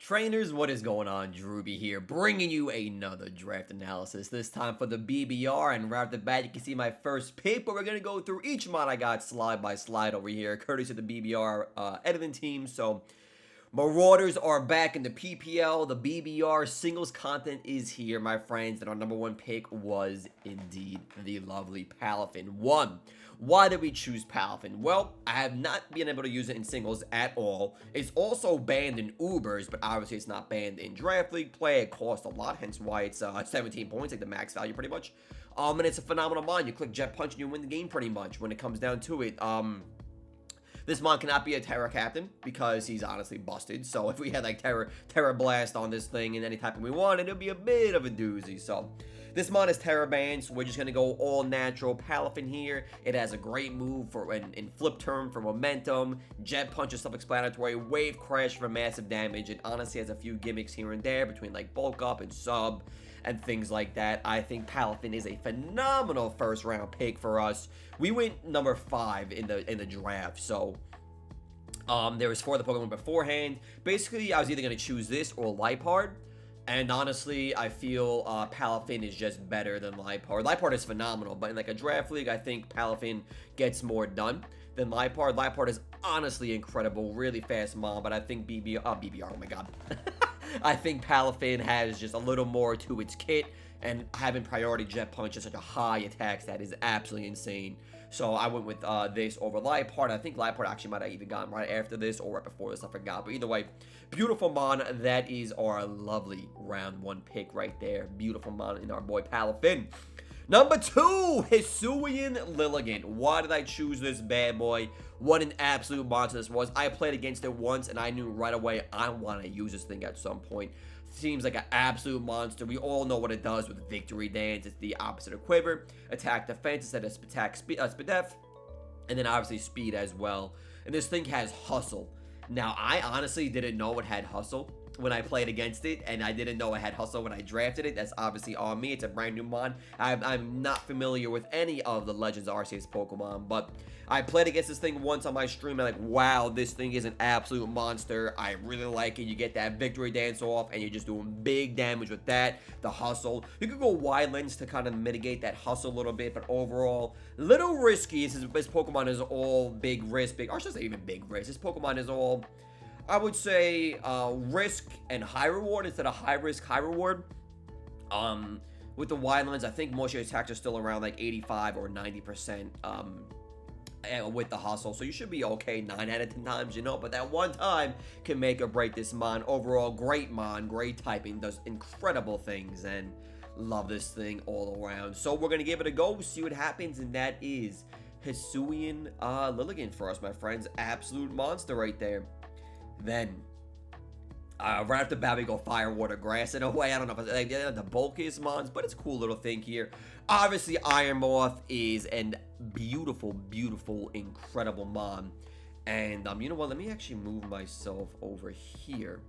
Trainers, what is going on? Drewby here, bringing you another draft analysis, this time for the BBR, and right off the bat, you can see my first pick, but we're going to go through each mod I got slide by slide over here, courtesy of the BBR editing team. So, Marauders are back in the PPL, the BBR singles content is here, my friends, and our number one pick was indeed the lovely Palafin. Why did we choose Palafin? Well, I have not been able to use it in singles at all. It's also banned in Ubers, but obviously it's not banned in Draft League play. It costs a lot, hence why it's 17 points, like the max value pretty much. And it's a phenomenal mod. You click Jet Punch and you win the game pretty much when it comes down to it. This mod cannot be a Terra Captain because he's honestly busted. So if we had like Terra Blast on this thing and any type we wanted, it would be a bit of a doozy. So this mod is Terra banned, so we're just going to go all natural Palafin here. It has a great move for in flip turn for momentum. Jet Punch is self-explanatory. Wave Crash for massive damage. It honestly has a few gimmicks here and there between like bulk up and sub and things like that. I think Palafin is a phenomenal first round pick for us. We went number 5 in the draft, so there was 4 of the Pokemon beforehand. Basically, I was either going to choose this or Liepard. And honestly, I feel Palafin is just better than Liepard. Liepard is phenomenal, but in like a draft league, I think Palafin gets more done than Liepard. Liepard is honestly incredible, really fast mod, but I think BBR, oh my god. I think Palafin has just a little more to its kit, and having priority Jet Punch is such a high attack stat is absolutely insane. So I went with this over Liepard. I think Liepard actually might have even gotten right after this or right before this, I forgot. But either way, beautiful mon. That is our lovely round 1 pick right there. Beautiful mon in our boy Palafin. Number 2, Hisuian Lilligant. Why did I choose this bad boy? What an absolute monster this was. I played against it once, and I knew right away I want to use this thing at some point. Seems like an absolute monster. We all know what it does with Victory Dance. It's the opposite of Quiver. Attack Defense instead of attack Spidef. And then obviously Speed as well. And this thing has Hustle. Now, I honestly didn't know it had Hustle when I played against it, and I didn't know I had Hustle when I drafted it. That's obviously on me. It's a brand new mod. I'm not familiar with any of the Legends Arceus Pokemon, but I played against this thing once on my stream, and like, wow, this thing is an absolute monster. I really like it. You get that Victory Dance off, and you're just doing big damage with that. The Hustle. You could go Wide Lens to kind of mitigate that Hustle a little bit, but overall, little risky. This Pokemon is all big risk, or I should say even big risk. This Pokemon is all, I would say, risk and high reward instead of high risk, high reward. With the Wide Lens, I think most of your attacks are still around like 85 or 90%, with the Hustle. So you should be okay 9 out of 10 times, you know. But that one time can make or break this mon. Overall, great mon, great typing, does incredible things, and love this thing all around. So we're going to give it a go, see what happens, and that is Hisuian Lilligant for us, my friends. Absolute monster right there. Then, right off the bat, we go Fire, Water, Grass. In a way, I don't know if it's like the bulkiest mons, but it's a cool little thing here. Obviously, Iron Moth is an beautiful, beautiful, incredible mon. And, you know what? Let me actually move myself over here.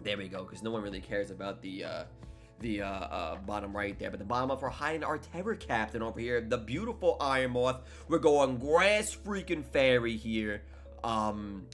There we go, because no one really cares about the bottom right there. But the bottom up, we're hiding our Terra Captain over here. The beautiful Iron Moth. We're going Grass freaking Fairy here.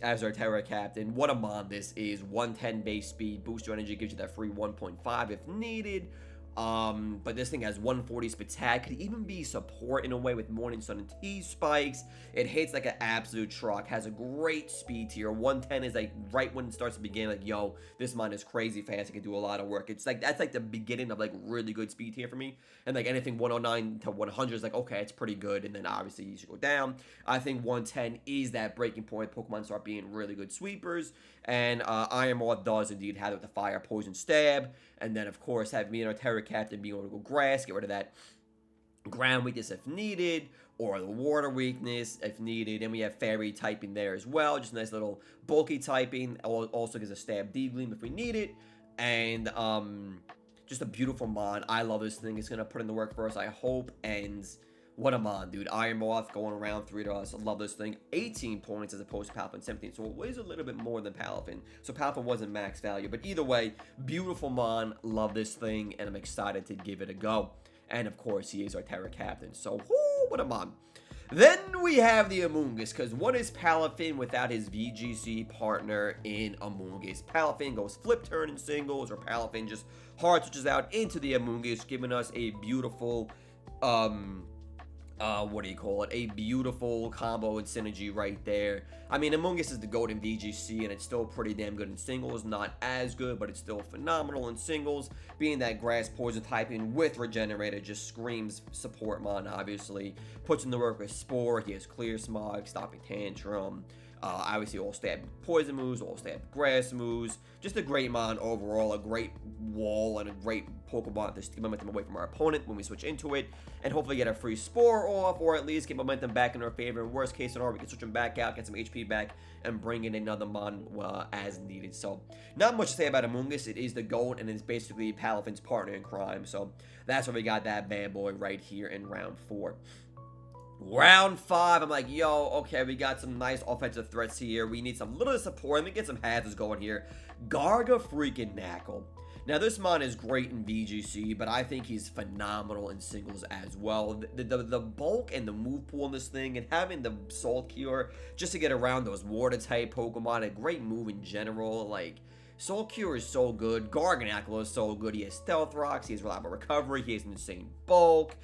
As our Terra Captain. What a mod this is. 110 base speed, boost your energy, gives you that free 1.5 if needed. But this thing has 140 Spatak. Could even be support in a way with Morning Sun and T-Spikes. It hits like an absolute truck. Has a great speed tier. 110 is like right when it starts to begin, like, yo, this mod is crazy fast. It can do a lot of work. It's like, that's like the beginning of like really good speed tier for me. And like anything 109 to 100 is like, okay, it's pretty good. And then obviously you should go down. I think 110 is that breaking point. Pokemon start being really good sweepers. And Iron Moth does indeed have it with the Fire, Poison, Stab. And then, of course, have me and our Terra Captain being able to go Grass, get rid of that Ground weakness if needed, or the Water weakness if needed. And we have Fairy typing there as well. Just a nice little bulky typing. Also gives a Stab D-Gleam if we need it. And just a beautiful mod. I love this thing. It's going to put in the work for us, I hope. And what a mod, dude. Iron Moth going around 3 to us. I love this thing. 18 points as opposed to Palafin 17. So it weighs a little bit more than Palafin. So Palafin wasn't max value. But either way, beautiful mod. Love this thing. And I'm excited to give it a go. And of course, he is our Terra Captain. So, whoo, what a mod. Then we have the Amongus, because what is Palafin without his VGC partner in Amongus? Palafin goes flip turn in singles, or Palafin just hard switches out into the Amongus, giving us a beautiful, what do you call it? A beautiful combo and synergy right there. I mean, Amongus is the GOAT in VGC, and it's still pretty damn good in singles. Not as good, but it's still phenomenal in singles. Being that grass poison typing with Regenerator just screams support mon, obviously. Puts in the work with Spore. He has Clear Smog, Stopping Tantrum. Obviously, all stab poison moves, all stab grass moves. Just a great mon overall, a great wall, and a great Pokemon to steal momentum away from our opponent when we switch into it, and hopefully get a free Spore off, or at least get momentum back in our favor. In worst case scenario, we can switch him back out, get some HP back, and bring in another mon as needed. So, not much to say about Amongus. It is the GOAT, and it's basically Palafin's partner in crime. So, that's where we got that bad boy right here in round 4. Round 5, I'm like, yo, okay, we got some nice offensive threats here. We need some little support. Let me get some hazards going here. Gargant Aqua. Now, this mon is great in VGC, but I think he's phenomenal in singles as well. The bulk and the move pool in this thing, and having the Salt Cure just to get around those water-type Pokemon, a great move in general. Like, Soul Cure is so good. Gargant Aqua is so good. He has Stealth Rocks. He has Reliable Recovery. He has an insane bulk.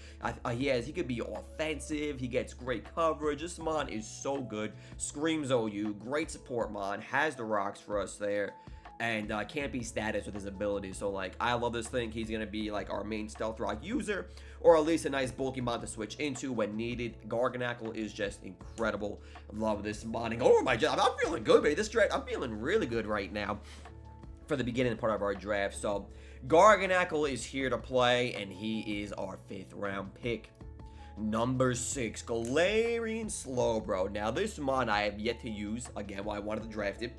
He could be offensive. He gets great coverage. This mon is so good. Screams OU. Great support mon. Has the rocks for us there. And can't be status with his abilities. So, like, I love this thing. He's going to be, like, our main Stealth Rock user. Or at least a nice bulky mon to switch into when needed. Gargant Aqua is just incredible. Love this modding. Oh, my God. I'm feeling good, baby. This draft, I'm feeling really good right now for the beginning part of our draft. So, Gargant Aqua is here to play, and he is our 5th round pick. Number 6, Gallerian Slowbro. Now, this mon I have yet to use. Again, why I wanted to draft it.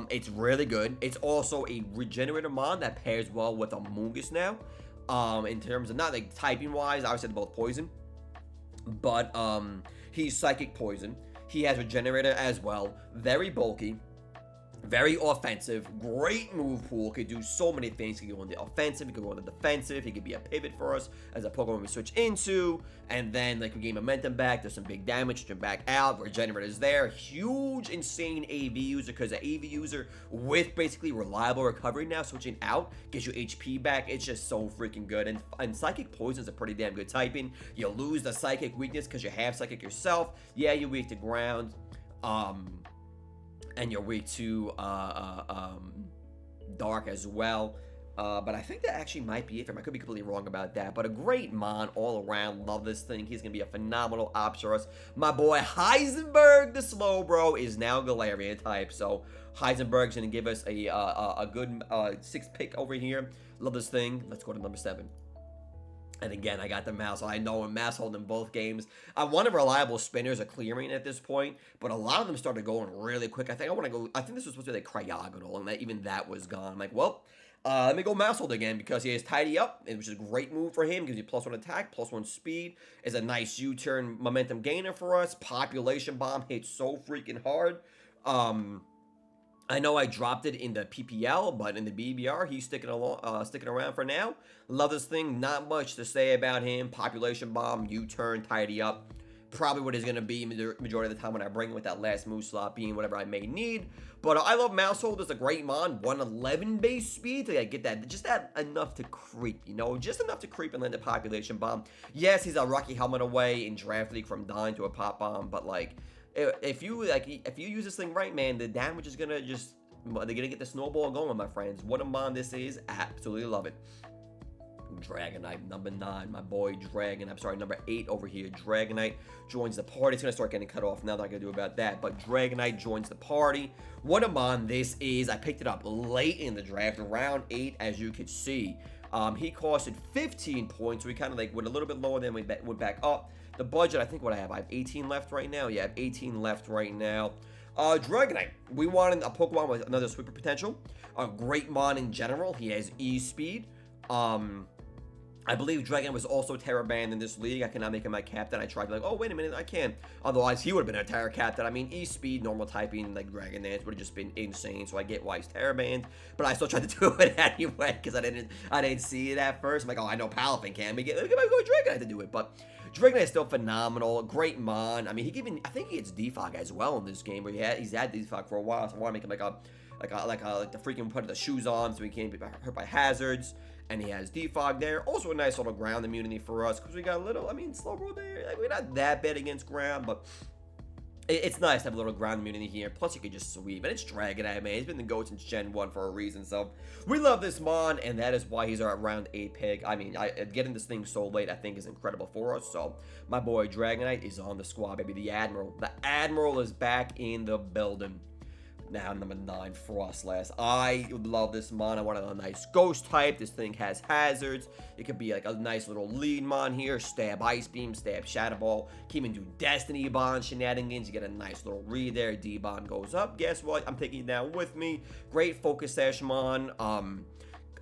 It's really good. It's also a Regenerator mon that pairs well with Amongus now. In terms of, not like typing wise, obviously they're both poison. But, he's Psychic Poison. He has Regenerator as well. Very bulky. Very offensive, great move pool, could do so many things. He could go in the offensive, he could go in the defensive, he could be a pivot for us as a Pokemon we switch into, and then like we gain momentum back, there's some big damage, switch him back out, Regenerator's there, huge, insane AV user, because the AV user with basically reliable recovery now, switching out, gets you HP back. It's just so freaking good, and Psychic Poison is a pretty damn good typing. You lose the Psychic weakness because you have Psychic yourself. Yeah, you're weak to ground, and you're weak to dark as well. But I think that actually might be it for him. I could be completely wrong about that. But a great mon all around. Love this thing. He's going to be a phenomenal option for us. My boy Heisenberg, the Slowbro, is now Galarian type. So Heisenberg's going to give us a good 6th pick over here. Love this thing. Let's go to number 7. And again, I got the mouse. I know I'm mouse holding both games. One of reliable spinners are clearing at this point, but a lot of them started going really quick. I think this was supposed to be like Cryogonal, and even that was gone. I'm like, well, let me go mouse hold again because he has Tidy Up, which is a great move for him. Gives you +1 attack, +1 speed. Is a nice U-turn momentum gainer for us. Population Bomb hits so freaking hard. I know I dropped it in the PPL, but in the BBR, he's sticking around for now. Love this thing. Not much to say about him. Population Bomb, U-turn, Tidy Up. Probably what he's going to be majority of the time when I bring him with that last move slot being whatever I may need. But I love Mousehold. It's a great mon. 111 base speed to get that. Just that enough to creep, you know. Just enough to creep and land the Population Bomb. Yes, he's a Rocky Helmet away in Draft League from dying to a Pop Bomb, but like, if you use this thing right, man, the damage is gonna they're gonna get the snowball going, my friends. What a mon this is. Absolutely love it. Dragonite, number 9, my boy number 8 over here. Dragonite joins the party. It's gonna start getting cut off now. Not gonna do about that, but Dragonite joins the party. What a mon this is. I picked it up late in the draft, round 8, as you could see. He costed 15 points, so we kind of like went a little bit lower than we went back up. The budget, I think I have 18 left right now. Yeah, I have 18 left right now. Dragonite. We wanted a Pokemon with another sweeper potential. A great mon in general. He has E-Speed. I believe Dragonite was also Terra banned in this league. I cannot make him my captain. I tried to oh, wait a minute, I can. Otherwise, he would have been a Terra captain. I mean, E-Speed, normal typing, like Dragonite would have just been insane. So I get why he's Terra banned. But I still tried to do it anyway because I didn't see it at first. I'm like, oh, I know Palafin can. Go Dragonite to do it. But Dragonite is still phenomenal. Great mon. I mean, I think he gets defog as well in this game. Where he's had defog for a while, so I want to make him like the freaking put the shoes on so he can't be hurt by hazards. And he has defog there. Also a nice little ground immunity for us because we got a little, I mean, Slowbro there. Like, we're not that bad against ground, but it's nice to have a little ground immunity here. Plus, you can just sweep. And it's Dragonite, man. He's been the GOAT since Gen 1 for a reason. So, we love this mon, and that is why he's our round 8 pick. I mean, getting this thing so late, I think, is incredible for us. So, my boy Dragonite is on the squad, baby. The Admiral. The Admiral is back in the building. Now, number 9, Frostless. I love this mon. I want a nice ghost type. This thing has hazards. It could be like a nice little lead mon here. Stab Ice Beam, stab Shadow Ball. Can even do Destiny Bond shenanigans. You get a nice little read there. D-Bond goes up. Guess what? I'm taking it down with me. Great Focus Sash mon.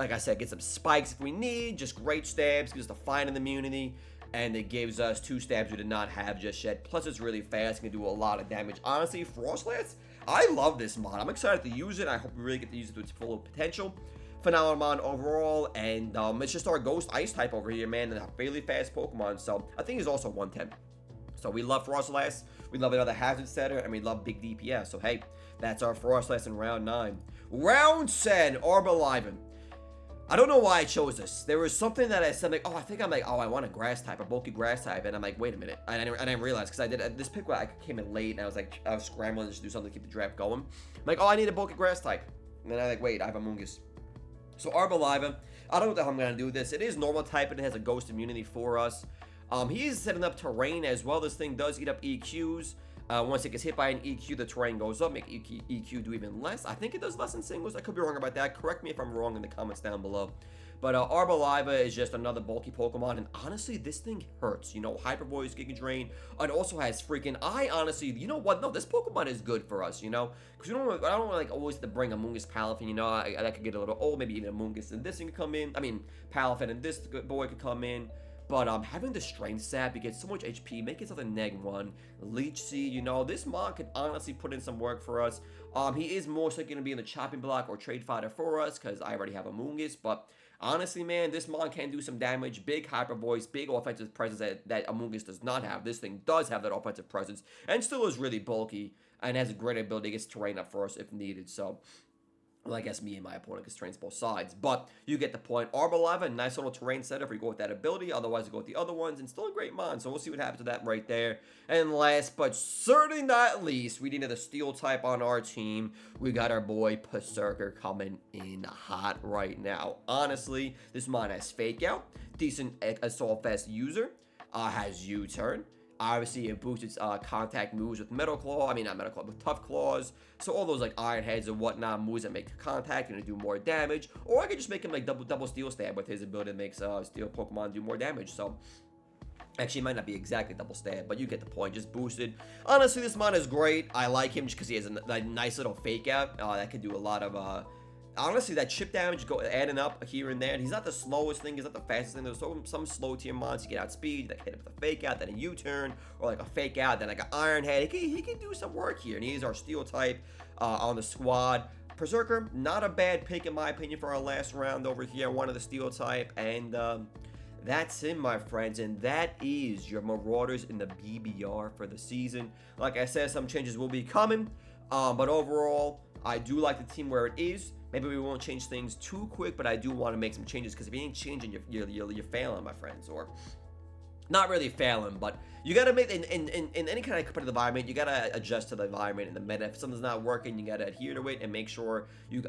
Like I said, get some spikes if we need. Just great stabs. Gives us the Finding Immunity. And it gives us 2 stabs we did not have just yet. Plus, it's really fast. It can do a lot of damage. Honestly, Frostless, I love this mod. I'm excited to use it. I hope we really get to use it to its full potential. Phenomenal mod overall. And it's just our Ghost Ice type over here, man. And a fairly fast Pokemon. So, I think he's also 110. So, we love Frostless. We love another Hazard Setter. And we love big DPS. So, hey, that's our Frostless in round 9. Round 10, Orbelia. I don't know why I chose this. There was something that I said, like, I want a grass type, a bulky grass type. And I'm like, wait a minute. And I didn't realize, because I did this pick where I came in late, and I was scrambling to do something to keep the draft going. I'm like, I need a bulky grass type. And then I'm like, wait, I have Amongus. So Orbelia, I don't know what the hell I'm going to do with this. It is normal type, and it has a ghost immunity for us. He is setting up terrain as well. This thing does eat up EQs. Once it gets hit by an EQ, the terrain goes up, make EQ do even less. I think it does less than singles. I could be wrong about that. Correct me if I'm wrong in the comments down below. But Orbelia is just another bulky Pokemon, and honestly, this thing hurts. You know, Hyper Voice, Giga Drain, and also has freaking. You know what? No, this Pokemon is good for us. You know, because I don't want like always to bring Amongus, Palafin. You know, that could get a little old. Maybe even Amongus and this thing could come in. I mean, Palafin and this boy could come in. But having the Strength sap, you get so much HP, make it something -1. Leech Seed, you know, this mod could honestly put in some work for us. He is more so going to be in the chopping block or trade fighter for us, because I already have Amongus. But honestly, man, this mod can do some damage. Big Hyper Voice, big offensive presence that Amongus does not have. This thing does have that offensive presence, and still is really bulky, and has a great ability to get terrain up for us if needed. So, well, I guess me and my opponent can terrains both sides, but you get the point. Orbelia, nice little terrain setup if you go with that ability. Otherwise, you go with the other ones, and still a great mon. So we'll see what happens to that right there. And last, but certainly not least, we needed a steel type on our team. We got our boy Berserker coming in hot right now. Honestly, this mon has Fake Out, decent Assault Vest user, has U-Turn. Obviously, it boosts its contact moves with Metal Claw. I mean, not Metal Claw, with Tough Claws. So all those like Iron Heads and whatnot moves that make contact and do more damage. Or I could just make him like double Steel Stab with his ability that makes Steel Pokemon do more damage. So actually, it might not be exactly double stab, but you get the point. Just boosted. Honestly, this mon is great. I like him just because he has a nice little Fake Out that can do a lot of honestly, that chip damage adding up here and there. And he's not the slowest thing. He's not the fastest thing. There's some slow tier mons. You get outspeed, like hit him with a Fake Out, then a U-turn, or like a Fake Out, then like an Iron Head. He can do some work here. And he's our Steel type on the squad. Berserker, not a bad pick in my opinion for our last round over here. One of the Steel type. And that's it, my friends. And that is your Marauders in the BBR for the season. Like I said, some changes will be coming. But overall, I do like the team where it is. Maybe we won't change things too quick, but I do want to make some changes, because if you ain't changing, you're failing, my friends. Or not really failing, but you got to make, in any kind of competitive environment, you got to adjust to the environment and the meta. If something's not working, you got to adhere to it and make sure you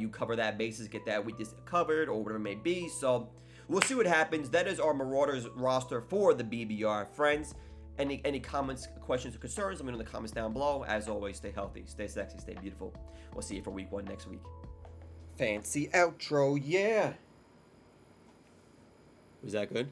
cover that basis, get that weakness covered, or whatever it may be. So we'll see what happens. That is our Marauders roster for the BBR, friends. Any comments, questions, or concerns, let me know in the comments down below. As always, stay healthy, stay sexy, stay beautiful. We'll see you for week 1 next week. Fancy outro, yeah. Was that good?